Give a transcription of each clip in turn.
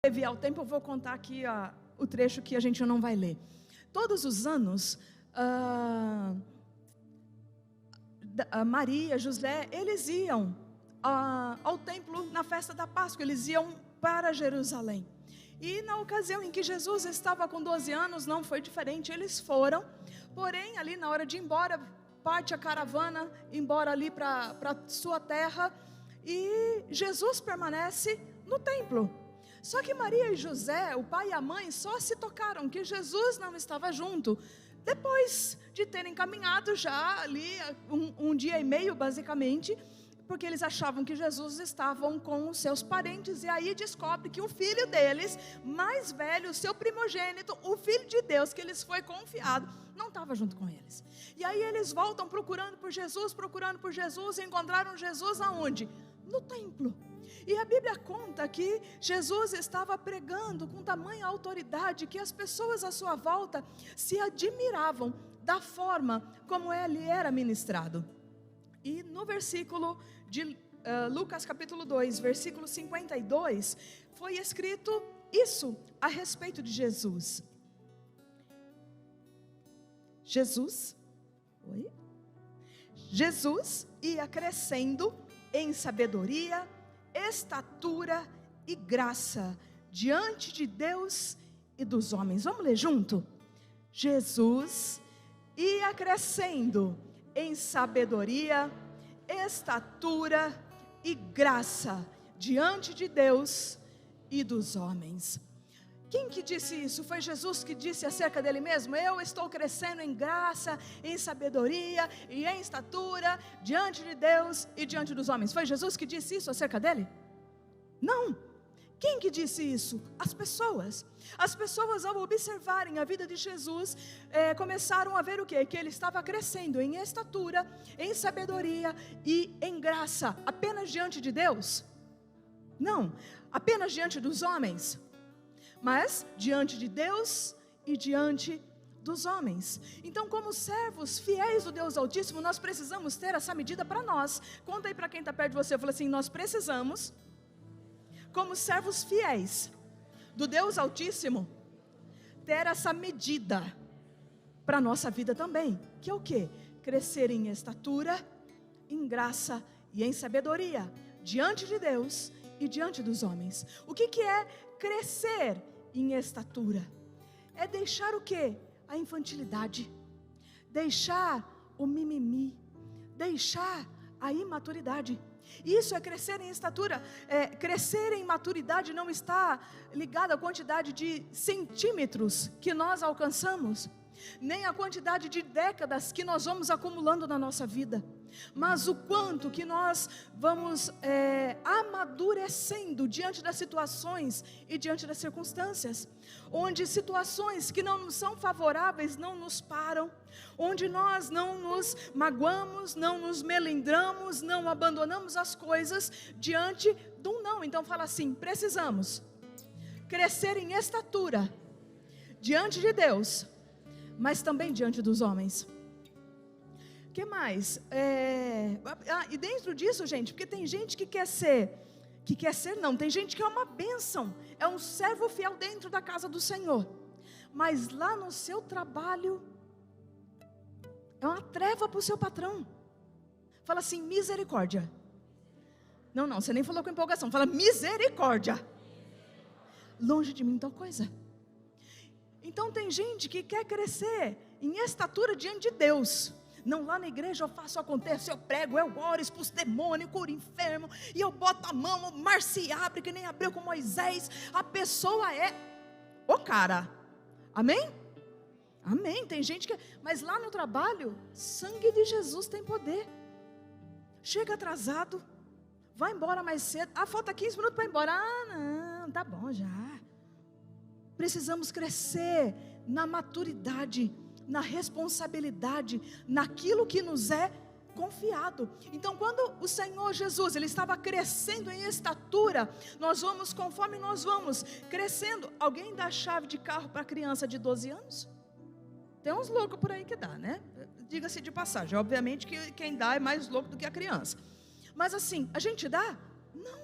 abreviar o tempo, eu vou contar aqui o trecho que a gente não vai ler. Todos os anos, Maria, José, eles iam ao templo na festa da Páscoa, eles iam para Jerusalém. E na ocasião em que Jesus estava com 12 anos, não foi diferente, eles foram. Porém, ali na hora de ir embora, parte a caravana, embora ali para sua terra, e Jesus permanece no templo. Só que Maria e José, o pai e a mãe, só se tocaram que Jesus não estava junto, depois de terem caminhado já ali um dia e meio basicamente, porque eles achavam que Jesus estava com os seus parentes, e aí descobre que o filho deles, mais velho, o seu primogênito, o filho de Deus que lhes foi confiado, não estava junto com eles. E aí eles voltam procurando por Jesus, e encontraram Jesus aonde? No templo. E a Bíblia conta que Jesus estava pregando com tamanha autoridade que as pessoas à sua volta se admiravam da forma como ele era ministrado. E no versículo de Lucas capítulo 2, versículo 52, foi escrito isso a respeito de Jesus. Jesus ia crescendo em sabedoria, estatura e graça diante de Deus e dos homens. Vamos ler junto? Jesus ia crescendo em sabedoria, estatura e graça diante de Deus e dos homens. Quem que disse isso? Foi Jesus que disse acerca dele mesmo: eu estou crescendo em graça, em sabedoria e em estatura diante de Deus e diante dos homens. Foi Jesus que disse isso acerca dele? Não. Quem que disse isso? As pessoas. As pessoas, ao observarem a vida de Jesus, começaram a ver o quê? Que ele estava crescendo em estatura, em sabedoria e em graça, apenas diante de Deus? Não, apenas diante dos homens, mas diante de Deus e diante dos homens. Então, como servos fiéis do Deus Altíssimo, nós precisamos ter essa medida para nós. Conta aí para quem está perto de você, fala assim: nós precisamos, como servos fiéis do Deus Altíssimo, ter essa medida para a nossa vida também, que é o quê? Crescer em estatura, em graça e em sabedoria, diante de Deus e diante dos homens. O que é crescer em estatura? É deixar o quê? A infantilidade, deixar o mimimi, deixar a imaturidade. Isso é crescer em estatura. Crescer em maturidade não está ligado à quantidade de centímetros que nós alcançamos, nem a quantidade de décadas que nós vamos acumulando na nossa vida, mas o quanto que nós vamos amadurecendo diante das situações e diante das circunstâncias, onde situações que não nos são favoráveis não nos param, onde nós não nos magoamos, não nos melindramos, não abandonamos as coisas diante do não. Então fala assim: precisamos crescer em estatura diante de Deus, mas também diante dos homens. O que mais? E dentro disso, gente, porque tem gente que quer ser, tem gente que é uma bênção, é um servo fiel dentro da casa do Senhor, mas lá no seu trabalho é uma treva para o seu patrão. Fala assim: misericórdia. Não, você nem falou com empolgação, fala misericórdia. Longe de mim tal coisa. Então tem gente que quer crescer em estatura diante de Deus. Não, lá na igreja eu faço, acontece, eu prego, eu oro, expulso demônio, curo enfermo, e eu boto a mão, o mar se abre que nem abriu com Moisés. A pessoa é o cara. Amém? Amém. Tem gente que, mas lá no trabalho, sangue de Jesus tem poder. Chega atrasado, vai embora mais cedo. Falta 15 minutos para ir embora. Não, tá bom já. Precisamos crescer na maturidade, na responsabilidade, naquilo que nos é confiado. Então, quando o Senhor Jesus, ele estava crescendo em estatura, nós vamos, conforme nós vamos crescendo. Alguém dá a chave de carro para criança de 12 anos? Tem uns loucos por aí que dá, né? Diga-se de passagem, obviamente que quem dá é mais louco do que a criança. Mas assim, a gente dá? Não.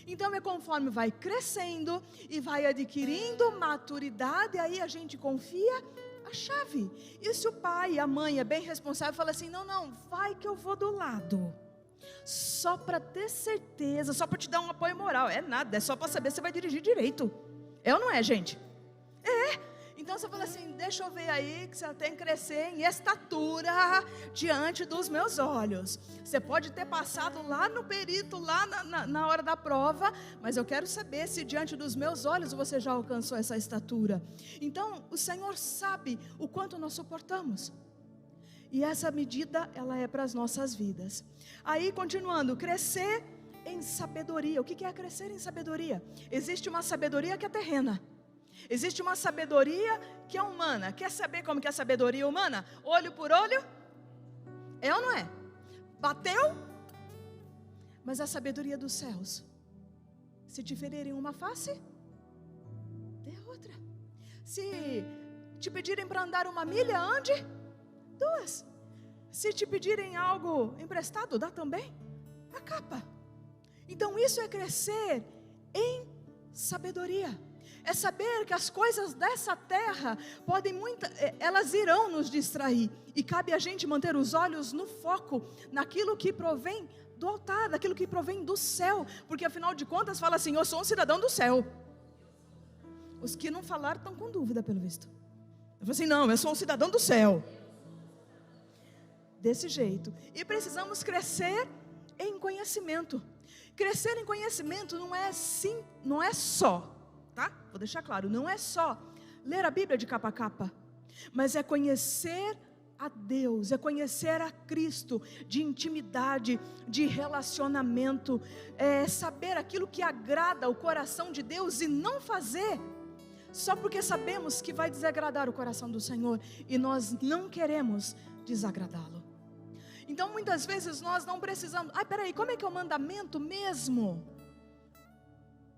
Então é conforme vai crescendo e vai adquirindo maturidade, aí a gente confia a chave. E se o pai e a mãe é bem responsável, fala assim, não, vai que eu vou do lado, só para ter certeza, só para te dar um apoio moral. É nada, é só para saber se você vai dirigir direito. É ou não é, gente? É. Então você fala assim, deixa eu ver aí que você tem que crescer em estatura diante dos meus olhos. Você pode ter passado lá no perito, lá na hora da prova, mas eu quero saber se diante dos meus olhos você já alcançou essa estatura. Então o Senhor sabe o quanto nós suportamos. E essa medida, ela é para as nossas vidas. Aí continuando, crescer em sabedoria. O que é crescer em sabedoria? Existe uma sabedoria que é terrena. Existe uma sabedoria que é humana. Quer saber como que é a sabedoria humana? Olho por olho? É ou não é? Bateu? Mas a sabedoria dos céus, se te ferirem uma face, dê outra. Se te pedirem para andar uma milha, ande 2. Se te pedirem algo emprestado, dá também a capa. Então isso é crescer em sabedoria. É saber que as coisas dessa terra elas irão nos distrair. E cabe a gente manter os olhos no foco, naquilo que provém do altar, naquilo que provém do céu. Porque afinal de contas fala assim, eu sou um cidadão do céu. Os que não falaram estão com dúvida pelo visto. Eu falo assim, não, eu sou um cidadão do céu. Desse jeito. E precisamos crescer em conhecimento. Crescer em conhecimento não é só, tá? Vou deixar claro, não é só ler a Bíblia de capa a capa, mas é conhecer a Deus, é conhecer a Cristo, de intimidade, de relacionamento, é saber aquilo que agrada o coração de Deus e não fazer só porque sabemos que vai desagradar o coração do Senhor e nós não queremos desagradá-lo. Então muitas vezes nós não precisamos, peraí, como é que é o mandamento mesmo?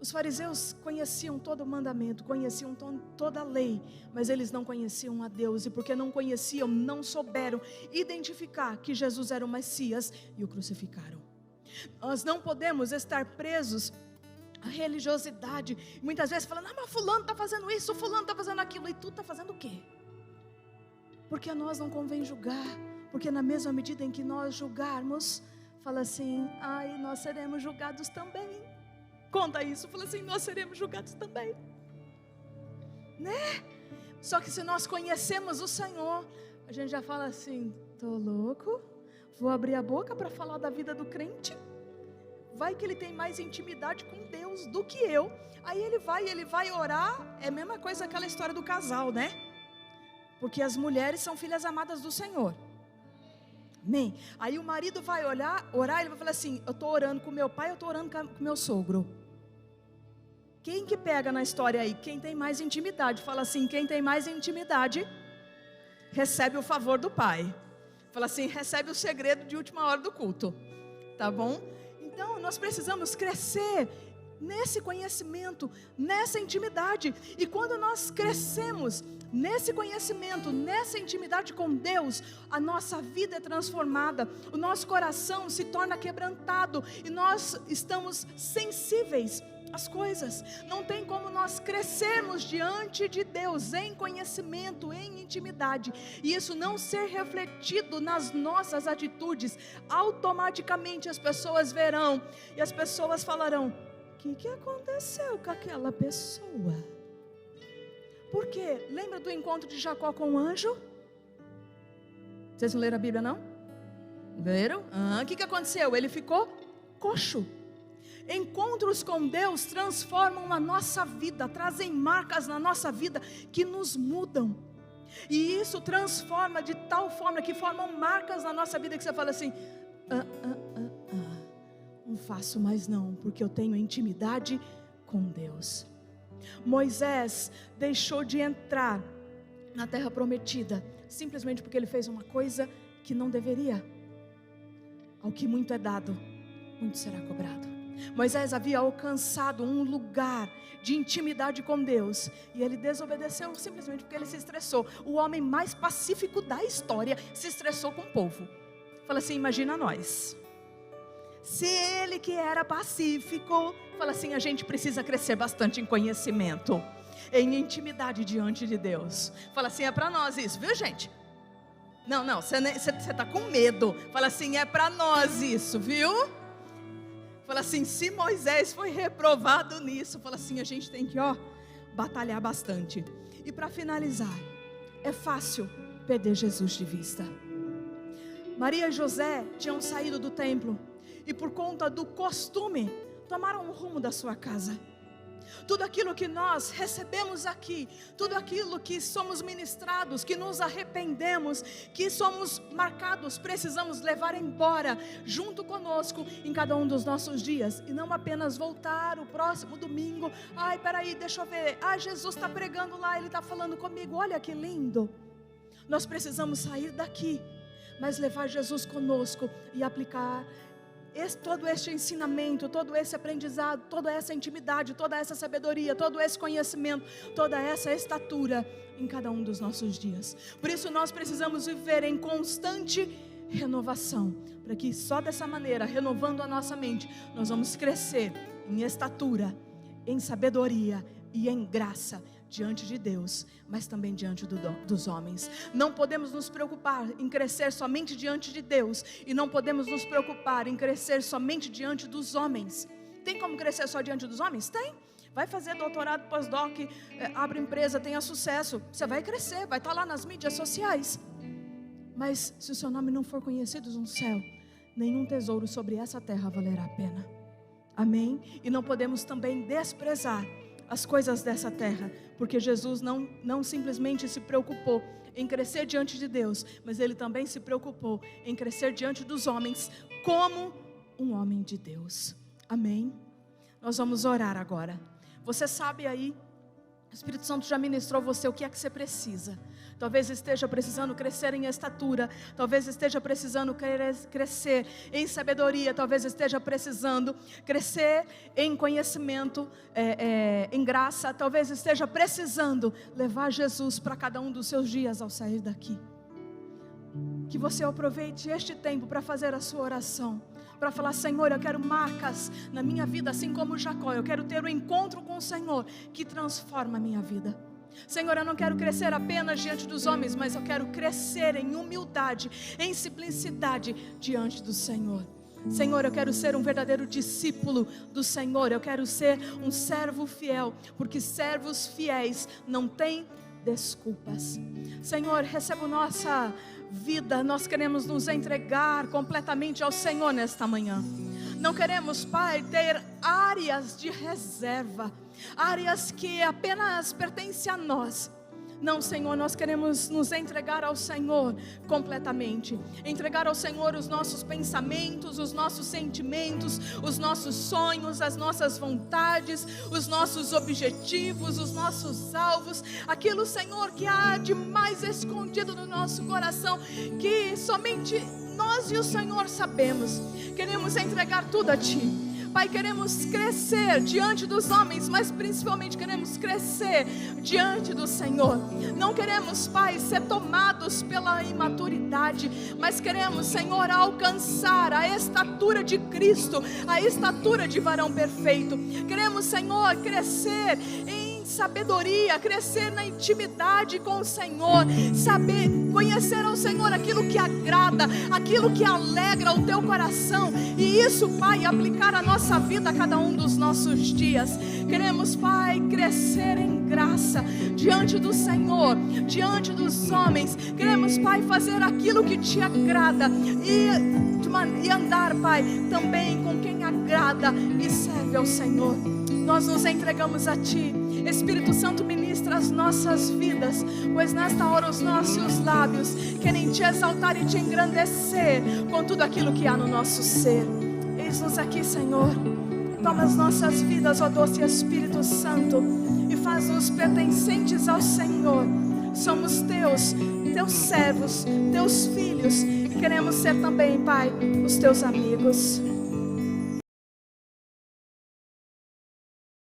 Os fariseus conheciam todo o mandamento, conheciam toda a lei, mas eles não conheciam a Deus, e porque não conheciam, não souberam identificar que Jesus era o Messias e o crucificaram. Nós não podemos estar presos à religiosidade, muitas vezes falando, mas fulano está fazendo isso, fulano está fazendo aquilo, e tu está fazendo o quê? Porque a nós não convém julgar, porque na mesma medida em que nós julgarmos, fala assim, nós seremos julgados também. Conta isso, fala assim, nós seremos julgados também, né? Só que se nós conhecemos o Senhor, a gente já fala assim, tô louco, vou abrir a boca para falar da vida do crente, vai que ele tem mais intimidade com Deus do que eu. Aí ele vai orar, é a mesma coisa aquela história do casal, né? Porque as mulheres são filhas amadas do Senhor. Amém? Aí o marido vai orar, ele vai falar assim, eu estou orando com meu pai, eu estou orando com meu sogro. Quem que pega na história aí? Quem tem mais intimidade. Fala assim, quem tem mais intimidade, recebe o favor do pai. Fala assim, recebe o segredo de última hora do culto. Tá bom? Então nós precisamos crescer nesse conhecimento, nessa intimidade. E quando nós crescemos nesse conhecimento, nessa intimidade com Deus, a nossa vida é transformada, o nosso coração se torna quebrantado e nós estamos sensíveis às coisas. Não tem como nós crescermos diante de Deus em conhecimento, em intimidade, e isso não ser refletido nas nossas atitudes. Automaticamente as pessoas verão e as pessoas falarão, o que aconteceu com aquela pessoa? Por quê? Lembra do encontro de Jacó com o anjo? Vocês não leram a Bíblia, não? Leram? O que aconteceu? Ele ficou coxo. Encontros com Deus transformam a nossa vida, trazem marcas na nossa vida que nos mudam. E isso transforma de tal forma que formam marcas na nossa vida que você fala assim, não faço mais não, porque eu tenho intimidade com Deus. Moisés deixou de entrar na terra prometida simplesmente porque ele fez uma coisa que não deveria. Ao que muito é dado, muito será cobrado. Moisés havia alcançado um lugar de intimidade com Deus e ele desobedeceu simplesmente porque ele se estressou. O homem mais pacífico da história se estressou com o povo. Fala assim, imagina nós. Se Se ele que era pacífico, fala assim, a gente precisa crescer bastante em conhecimento, em intimidade diante de Deus. Fala assim, é para nós isso, viu gente? Não, você está com medo. Fala assim, é para nós isso, viu? Fala assim, se Moisés foi reprovado nisso, fala assim, a gente tem que batalhar bastante. E para finalizar, é fácil perder Jesus de vista. Maria e José tinham saído do templo e por conta do costume, tomaram o rumo da sua casa. Tudo aquilo que nós recebemos aqui, tudo aquilo que somos ministrados, que nos arrependemos, que somos marcados, precisamos levar embora junto conosco em cada um dos nossos dias, e não apenas voltar o próximo domingo, ai peraí, deixa eu ver, Jesus está pregando lá, ele está falando comigo, olha que lindo. Nós precisamos sair daqui, mas levar Jesus conosco e aplicar todo este ensinamento, todo esse aprendizado, toda essa intimidade, toda essa sabedoria, todo esse conhecimento, toda essa estatura em cada um dos nossos dias. Por isso nós precisamos viver em constante renovação, para que só dessa maneira, renovando a nossa mente, nós vamos crescer em estatura, em sabedoria e em graça diante de Deus, mas também diante dos homens. Não podemos nos preocupar em crescer somente diante de Deus, e não podemos nos preocupar em crescer somente diante dos homens. Tem como crescer só diante dos homens? Tem. Vai fazer doutorado, pós-doc, abre empresa, tenha sucesso, você vai crescer, vai estar lá nas mídias sociais. Mas se o seu nome não for conhecido no céu, nenhum tesouro sobre essa terra valerá a pena. Amém? E não podemos também desprezar as coisas dessa terra, porque Jesus não simplesmente se preocupou em crescer diante de Deus, mas Ele também se preocupou em crescer diante dos homens, como um homem de Deus. Amém? Nós vamos orar agora. Você sabe aí, o Espírito Santo já ministrou você o que é que você precisa. Talvez esteja precisando crescer em estatura, talvez esteja precisando crescer em sabedoria, talvez esteja precisando crescer em conhecimento, em graça, talvez esteja precisando levar Jesus para cada um dos seus dias ao sair daqui. Que você aproveite este tempo para fazer a sua oração, para falar: Senhor, eu quero marcas na minha vida, assim como Jacó, eu quero ter um encontro com o Senhor que transforma a minha vida. Senhor, eu não quero crescer apenas diante dos homens, mas eu quero crescer em humildade, em simplicidade diante do Senhor. Senhor, eu quero ser um verdadeiro discípulo do Senhor, eu quero ser um servo fiel, porque servos fiéis não têm desculpas. Senhor, receba a nossa vida, nós queremos nos entregar completamente ao Senhor nesta manhã. Não queremos, Pai, ter áreas de reserva, áreas que apenas pertencem a nós. Não, Senhor, nós queremos nos entregar ao Senhor completamente. Entregar ao Senhor os nossos pensamentos, os nossos sentimentos, os nossos sonhos, as nossas vontades, os nossos objetivos, os nossos alvos. Aquilo, Senhor, que há de mais escondido no nosso coração, que somente nós e o Senhor sabemos. Queremos entregar tudo a Ti. Pai, queremos crescer diante dos homens, mas principalmente queremos crescer diante do Senhor. Não queremos, Pai, ser tomados pela imaturidade, mas queremos, Senhor, alcançar a estatura de Cristo, a estatura de varão perfeito. Queremos, Senhor, crescer em sabedoria, crescer na intimidade com o Senhor, saber conhecer ao Senhor aquilo que agrada, aquilo que alegra o teu coração, e isso, Pai, aplicar a nossa vida a cada um dos nossos dias. Queremos, Pai, crescer em graça diante do Senhor, diante dos homens. Queremos, Pai, fazer aquilo que te agrada e andar, Pai, também com quem agrada e serve ao Senhor. Nós nos entregamos a Ti. Espírito Santo, ministra as nossas vidas, pois nesta hora os nossos lábios querem Te exaltar e Te engrandecer com tudo aquilo que há no nosso ser. Eis-nos aqui, Senhor. Toma as nossas vidas, ó doce Espírito Santo, e faz-nos pertencentes ao Senhor. Somos Teus servos, Teus filhos, e queremos ser também, Pai, os Teus amigos.